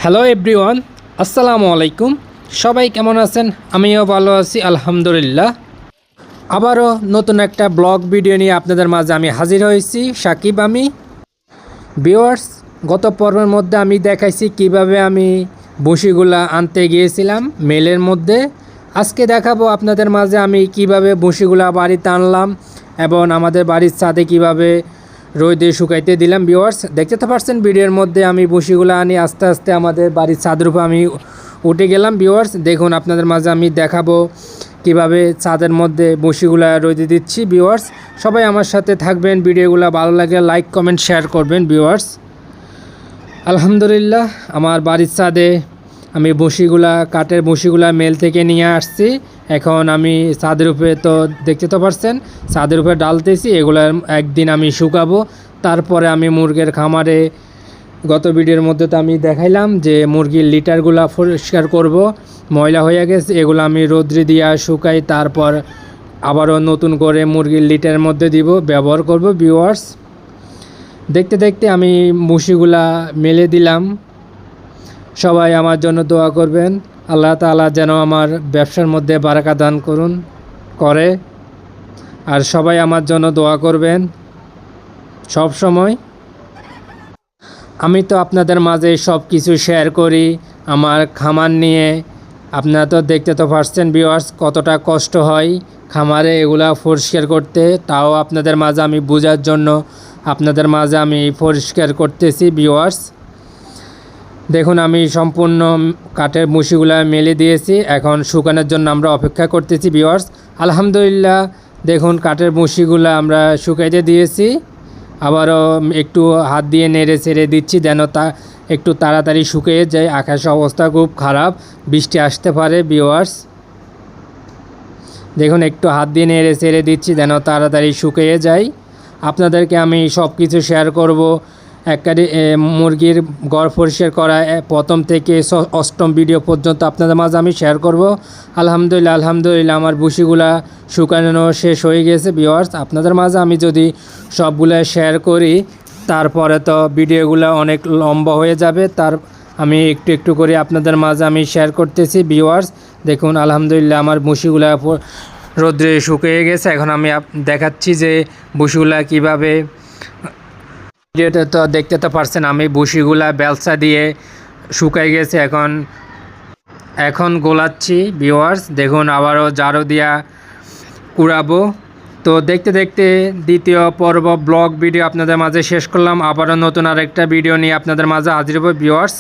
Hello everyone, আসসালামু আলাইকুম। সবাই কেমন আছেন? আমিও ভালো আছি আলহামদুলিল্লাহ। আবারও নতুন একটা ব্লগ ভিডিও নিয়ে আপনাদের মাঝে আমি হাজির হয়েছি, সাকিব আমি। ভিউয়ার্স, গত পর্বের মধ্যে আমি দেখাইছি কিভাবে আমি বঁশিগুলা আনতে গিয়েছিলাম মেলের মধ্যে। আজকে দেখাবো আপনাদের মাঝে আমি কিভাবে বঁশিগুলা বাড়িতে আনলাম এবং আমাদের বাড়ির ছাদে কিভাবে রোদে শুকাইতে দিলাম। ভিউয়ার্স, দেখতে তো পারছেন ভিডিওর মধ্যে আমি বঁশিগুলো আনি আস্তে আস্তে আমাদের বাড়ির ছাদের উপর আমি উঠে গেলাম। ভিউয়ার্স, দেখুন আপনাদের মাঝে আমি দেখাবো কিভাবে ছাদের মধ্যে বঁশিগুলা রোদে দিচ্ছি। ভিউয়ার্স, সবাই আমার সাথে থাকবেন, ভিডিওগুলো ভালো লাগে লাইক কমেন্ট শেয়ার করবেন। ভিউয়ার্স, আলহামদুলিল্লাহ আমার বাড়ির ছাদে আমি বঁশিগুলা কাঠের বঁশিগুলা মেল থেকে নিয়ে আসছি। এখন আমি ছাদের উপরে তো দেখতে তো পারছেন ছাদের উপরে ডালতেছি। এগুলো একদিন আমি শুকাবো, তারপরে আমি মুরগির খামারে গত ভিডিওর মধ্যে তো আমি দেখাইলাম যে মুরগির লিটারগুলা পরিষ্কার করব, ময়লা হয়ে গেছে এগুলো আমি রোদ্রে দিয়ে শুকাই, তারপর আবারও নতুন করে মুরগির লিটারের মধ্যে দিব, ব্যবহার করব। ভিউয়ার্স, দেখতে দেখতে আমি বঁশিগুলা মেলে দিলাম। সবাই আমার জন্য দোয়া করবেন, আল্লাহ তাআলা যেন আমার ব্যবসার মধ্যে বারাকা দান করে। আর সবাই আমার জন্য দোয়া করবেন সব সময়। আমি তো আপনাদের মাঝে সব কিছু শেয়ার করি আমার খামার নিয়ে। আপনারা তো দেখতে তো পারছেন ভিউয়ার্স কতটা কষ্ট হয় খামারে এগুলা পরিষ্কার করতে, তাও আপনাদের মাঝে আমি বোঝার জন্য আপনাদের মাঝে আমি পরিষ্কার করতেছি। ভিউয়ার্স, দেখুন আমি সম্পূর্ণ কাঠের বঁশিগুলা মেলে দিয়েছি, এখন শুকানোর জন্য আমরা অপেক্ষা করতেছি। ভিউয়ার্স, আলহামদুলিল্লাহ দেখুন কাঠের বঁশিগুলা আমরা শুকাইতে দিয়েছি। আবারও একটু হাত দিয়ে নেড়ে ছেড়ে দিচ্ছি যেন তা একটু তাড়াতাড়ি শুকিয়ে যায়। আকাশের অবস্থা খুব খারাপ, বৃষ্টি আসতে পারে। ভিউয়ার্স, দেখুন একটু হাত দিয়ে নেড়ে ছেড়ে দিচ্ছি যেন তাড়াতাড়ি শুকিয়ে যায়। আপনাদেরকে আমি সব কিছু শেয়ার করব। একবারে মুরগির ঘর পরিষ্কার করা প্রথম থেকে অষ্টম ভিডিও পর্যন্ত আপনাদের মাঝে আমি শেয়ার করব। আলহামদুলিল্লাহ আমার বঁশিগুলা শুকানো শেষ হয়ে গেছে। ভিউয়ার্স, আপনাদের মাঝে আমি যদি সবগুলা শেয়ার করি তারপরে তো ভিডিওগুলো অনেক লম্বা হয়ে যাবে, তার আমি একটু একটু করে আপনাদের মাঝে আমি শেয়ার করতেছি। ভিউয়ার্স, দেখুন আলহামদুলিল্লাহ আমার বঁশিগুলা রোদ্রে শুকিয়ে গেছে। এখন আমি দেখাচ্ছি যে বঁশিগুলা কীভাবে। ভিডিওতে তো দেখতে তো পারছেন আমি বঁশিগুলা বেলসা দিয়ে শুকাই গেছে, এখন গোলাচ্ছি। ভিউয়ার্স, দেখুন আবারও জারো দিয়া কুড়াবো। তো দেখতে দেখতে দ্বিতীয় পর্ব ব্লগ ভিডিও আপনাদের মাঝে শেষ করলাম। আবারও নতুন আরেকটা ভিডিও নিয়ে আপনাদের মাঝে হাজির হব। ভিউয়ার্স।